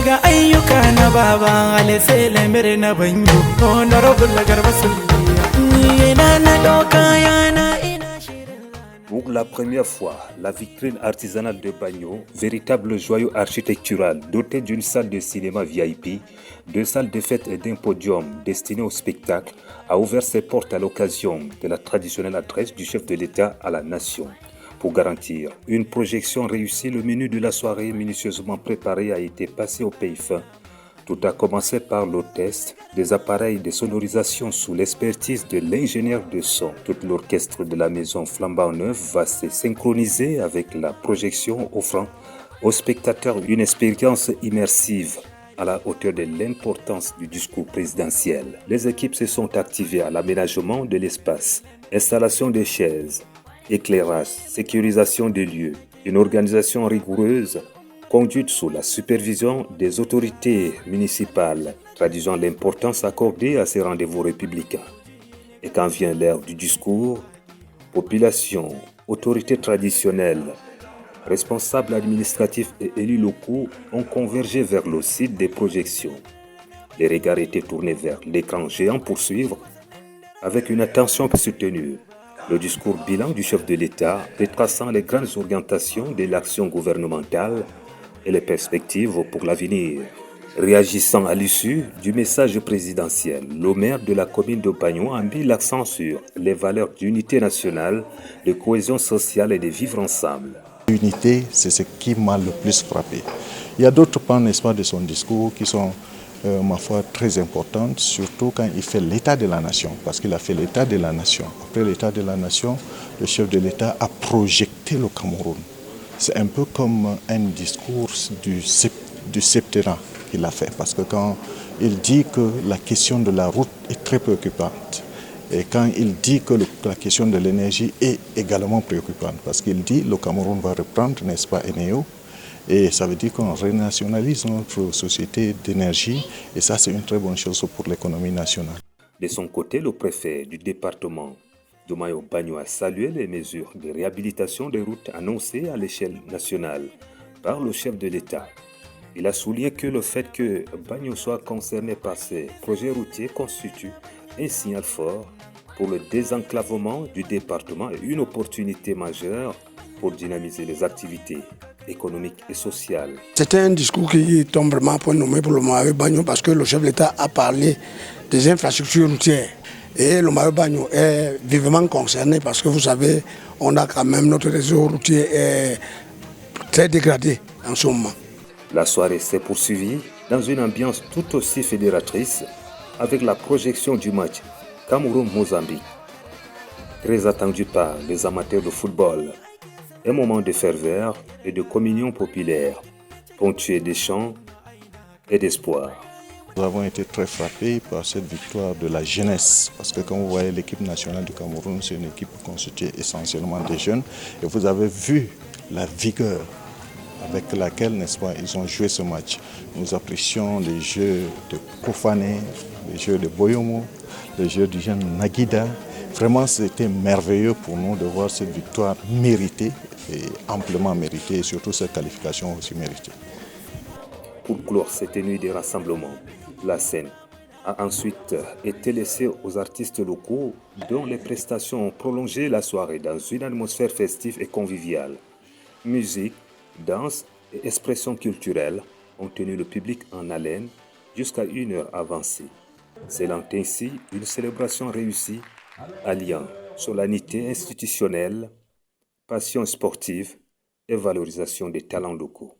ga ayyuka na baba Ale sai lamir na banyo Honorable Garba Sulliya na doka yana ina shirin. Pour la première fois, la vitrine artisanale de Bagno, véritable joyau architectural doté d'une salle de cinéma VIP, deux salles de fête et d'un podium destiné au spectacle, a ouvert ses portes à l'occasion de la traditionnelle adresse du chef de l'État à la nation. Pour garantir une projection réussie, le menu de la soirée minutieusement préparé a été passé au pays fin. Tout a commencé par le test des appareils de sonorisation sous l'expertise de l'ingénieur de son. Tout l'orchestre de la maison flambant neuve va se synchroniser avec la projection, offrant aux spectateurs une expérience immersive à la hauteur de l'importance du discours présidentiel. Les équipes se sont activées à l'aménagement de l'espace, installation des chaises, éclairage, sécurisation des lieux, une organisation rigoureuse conduite sous la supervision des autorités municipales, traduisant l'importance accordée à ces rendez-vous républicains. Et quand vient l'heure du discours, population, autorités traditionnelles, responsables administratifs et élus locaux ont convergé vers le site des projections. Les regards étaient tournés vers l'écran géant pour suivre, avec une attention soutenue, le discours bilan du chef de l'État retraçant les grandes orientations de l'action gouvernementale et les perspectives pour l'avenir. Réagissant à l'issue du message présidentiel, le maire de la commune de Bagno a mis l'accent sur les valeurs d'unité nationale, de cohésion sociale et de vivre ensemble. L'unité, c'est ce qui m'a le plus frappé. Il y a d'autres pans, n'est-ce pas, de son discours qui sont, ma foi, très importantes, surtout quand il fait l'état de la nation, parce qu'il a fait l'état de la nation. Après l'état de la nation, le chef de l'État a projeté le Cameroun. C'est un peu comme un discours du septennat qu'il a fait, parce que quand il dit que la question de la route est très préoccupante, et quand il dit que la question de l'énergie est également préoccupante, parce qu'il dit que le Cameroun va reprendre, n'est-ce pas, Eneo, et ça veut dire qu'on renationalise notre société d'énergie, et ça c'est une très bonne chose pour l'économie nationale. De son côté, le préfet du département Domayo Bagno a salué les mesures de réhabilitation des routes annoncées à l'échelle nationale par le chef de l'État. Il a souligné que le fait que Bagno soit concerné par ces projets routiers constitue un signal fort pour le désenclavement du département et une opportunité majeure pour dynamiser les activités économiques et sociales. C'était un discours qui tombe vraiment pour nommer pour le Mayo Bagno parce que le chef de l'État a parlé des infrastructures routières. Et le Mayo Bagno est vivement concerné parce que vous savez, on a quand même notre réseau routier très dégradé en ce moment. La soirée s'est poursuivie dans une ambiance tout aussi fédératrice avec la projection du match Cameroun-Mozambique. Très attendu par les amateurs de football. Un moment de ferveur et de communion populaire, ponctué de chants et d'espoir. Nous avons été très frappés par cette victoire de la jeunesse, parce que quand vous voyez l'équipe nationale du Cameroun, c'est une équipe constituée essentiellement de jeunes, et vous avez vu la vigueur avec laquelle, n'est-ce pas, ils ont joué ce match. Nous apprécions les jeux de Kofane, les jeux de Boyomo, les jeux du jeune Naguida. Vraiment, c'était merveilleux pour nous de voir cette victoire méritée, et amplement méritée, et surtout cette qualification aussi méritée. Pour clore cette nuit de rassemblement, la scène a ensuite été laissée aux artistes locaux dont les prestations ont prolongé la soirée dans une atmosphère festive et conviviale. Musique, danse et expression culturelle ont tenu le public en haleine jusqu'à une heure avancée. Scellant ainsi une célébration réussie, alliant solennité institutionnelle, passion sportive et valorisation des talents locaux.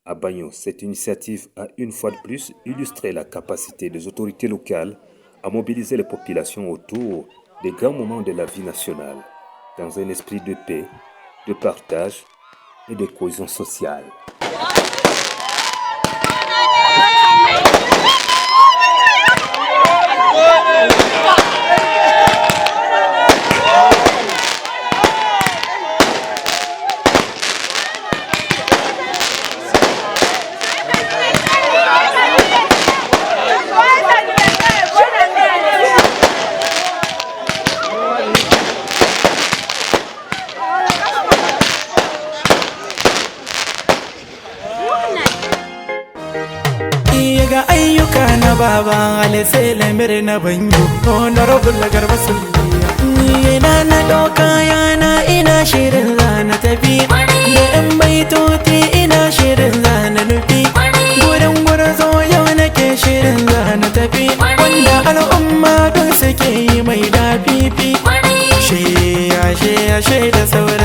À Bagno, cette initiative a une fois de plus illustré la capacité des autorités locales à mobiliser les populations autour des grands moments de la vie nationale, dans un esprit de paix, de partage et de cohésion sociale. ga ayyuka na baba alisai lamir na banyo honorable garba sulliya ina na doka yana ina shirin zana tafi da yan baitoti ina shirin zana nufi gurin gurzo yau nake shirin zana tafi wanda al'umma don suke yi mai dafifi she da sauran